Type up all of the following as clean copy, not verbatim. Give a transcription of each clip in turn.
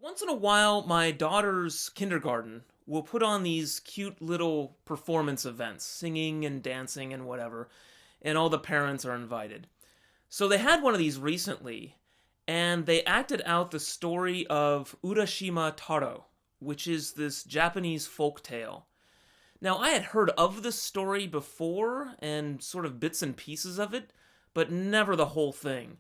Once in a while, my daughter's kindergarten will put on these cute little performance events, singing and dancing and whatever, and all the parents are invited. So they had one of these recently, and they acted out the story of Urashima Taro, which is this Japanese folk tale. Now, I had heard of this story before and sort of bits and pieces of it, but never the whole thing.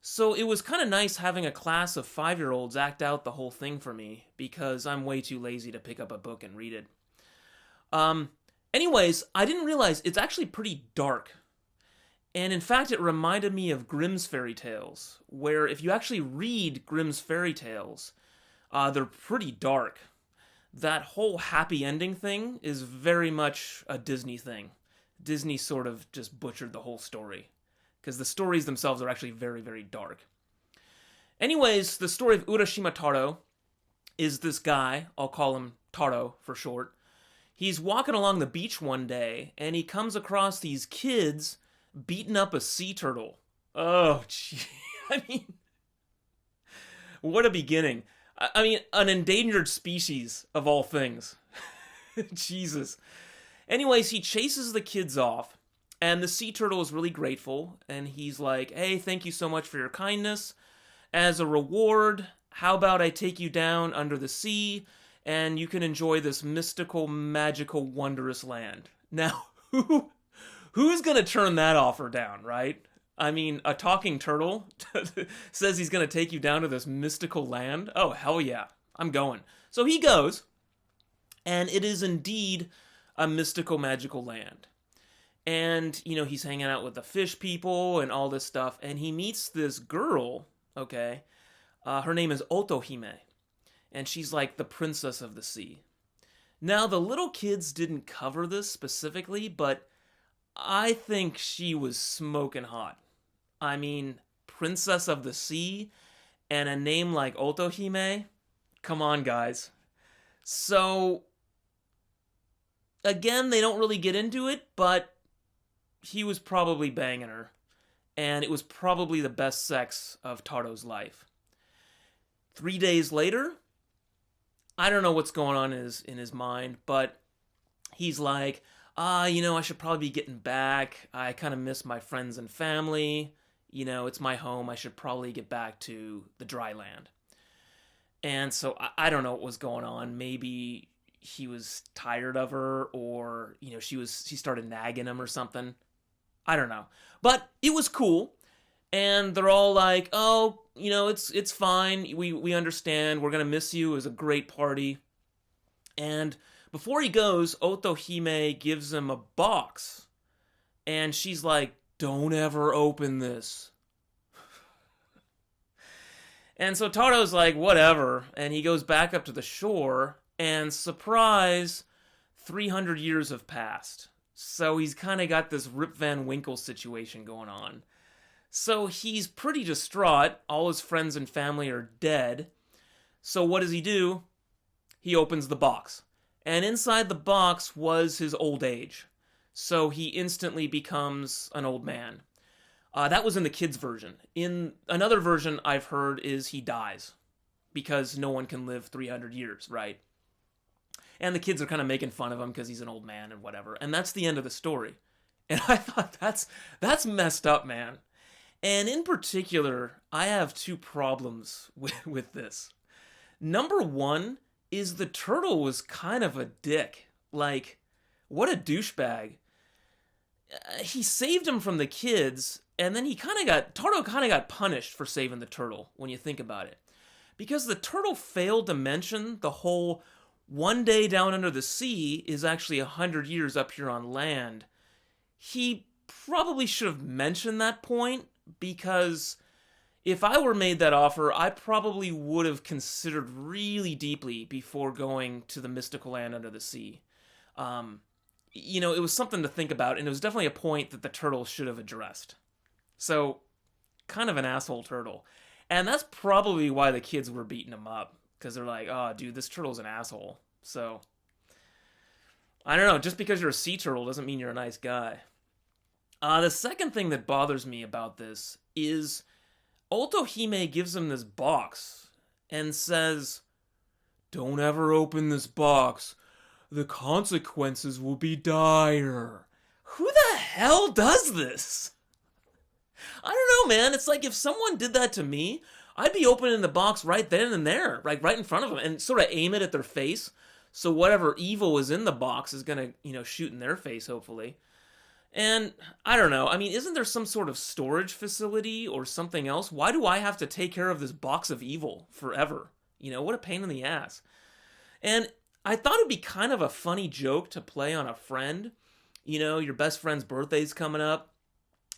So it was kind of nice having a class of 5-year-olds act out the whole thing for me because I'm way too lazy to pick up a book and read it. Um, Anyways, I didn't realize it's actually pretty dark. And in fact, it reminded me of Grimm's fairy tales, where if you actually read Grimm's fairy tales, they're pretty dark. That whole happy ending thing is very much a Disney thing. Disney sort of just butchered the whole story because the stories themselves are actually very, very dark. Anyways, the story of Urashima Taro is this guy, I'll call him Taro for short. He's walking along the beach one day and he comes across these kids beating up a sea turtle. Oh, gee. I mean, what a beginning. I mean, an endangered species of all things. Jesus. Anyways, he chases the kids off, and the sea turtle is really grateful, and he's like, hey, thank you so much for your kindness. As a reward, how about I take you down under the sea, and you can enjoy this mystical, magical, wondrous land. Now, who's going to turn that offer down, right? I mean, a talking turtle says he's going to take you down to this mystical land. Oh, hell yeah. I'm going. So he goes, and it is indeed a mystical, magical land. And, he's hanging out with the fish people and all this stuff, and he meets this girl, okay? Her name is Otohime, and she's like the princess of the sea. Now, the little kids didn't cover this specifically, but I think she was smoking hot. I mean, Princess of the Sea and a name like Otohime? Come on, guys. So, again, they don't really get into it, but he was probably banging her. And it was probably the best sex of Taro's life. 3 days later, I don't know what's going on in his mind, but he's like, I should probably be getting back. I kind of miss my friends and family. It's my home. I should probably get back to the dry land. And so I don't know what was going on. Maybe he was tired of her, or she started nagging him or something. I don't know. But it was cool. And they're all like, oh, it's fine. We understand. We're going to miss you. It was a great party. And before he goes, Otohime gives him a box. And she's like, don't ever open this. And so Taro's like, whatever. And he goes back up to the shore. And surprise, 300 years have passed. So he's kind of got this Rip Van Winkle situation going on. So he's pretty distraught. All his friends and family are dead. So what does he do? He opens the box. And inside the box was his old age. So he instantly becomes an old man. That was in the kids' version. In another version I've heard is he dies. Because no one can live 300 years, right? And the kids are kind of making fun of him because he's an old man and whatever. And that's the end of the story. And I thought, that's messed up, man. And in particular, I have two problems with this. Number one is the turtle was kind of a dick. Like, what a douchebag. He saved him from the kids, and then Taro kind of got punished for saving the turtle, when you think about it. Because the turtle failed to mention the whole one day down under the sea is actually 100 years up here on land. He probably should have mentioned that point, because if I were made that offer, I probably would have considered really deeply before going to the mystical land under the sea. It was something to think about, and it was definitely a point that the turtle should have addressed. So, kind of an asshole turtle. And that's probably why the kids were beating him up, because they're like, oh, dude, this turtle's an asshole. So, I don't know, just because you're a sea turtle doesn't mean you're a nice guy. The second thing that bothers me about this is Otohime gives him this box, and says, "Don't ever open this box. The consequences will be dire." Who the hell does this? I don't know, man. It's like if someone did that to me, I'd be opening the box right then and there, like right in front of them, and sort of aim it at their face. So whatever evil is in the box is gonna, shoot in their face, hopefully. And I don't know. I mean, isn't there some sort of storage facility or something else? Why do I have to take care of this box of evil forever? What a pain in the ass. And I thought it'd be kind of a funny joke to play on a friend. Your best friend's birthday's coming up.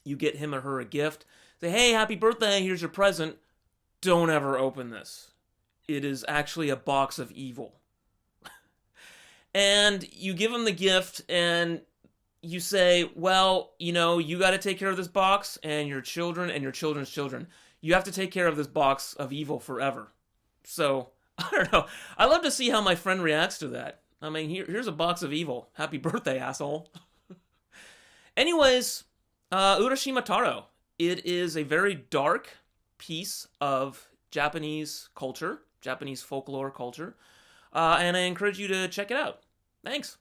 You get him or her a gift. Say, "Hey, happy birthday, here's your present. Don't ever open this. It is actually a box of evil." And you give them the gift and you say, "Well, you got to take care of this box and your children and your children's children. You have to take care of this box of evil forever." So, I don't know. I love to see how my friend reacts to that. I mean, here's a box of evil. Happy birthday, asshole. Anyways, Urashima Taro. It is a very dark piece of Japanese culture, Japanese folklore culture, and I encourage you to check it out. Thanks.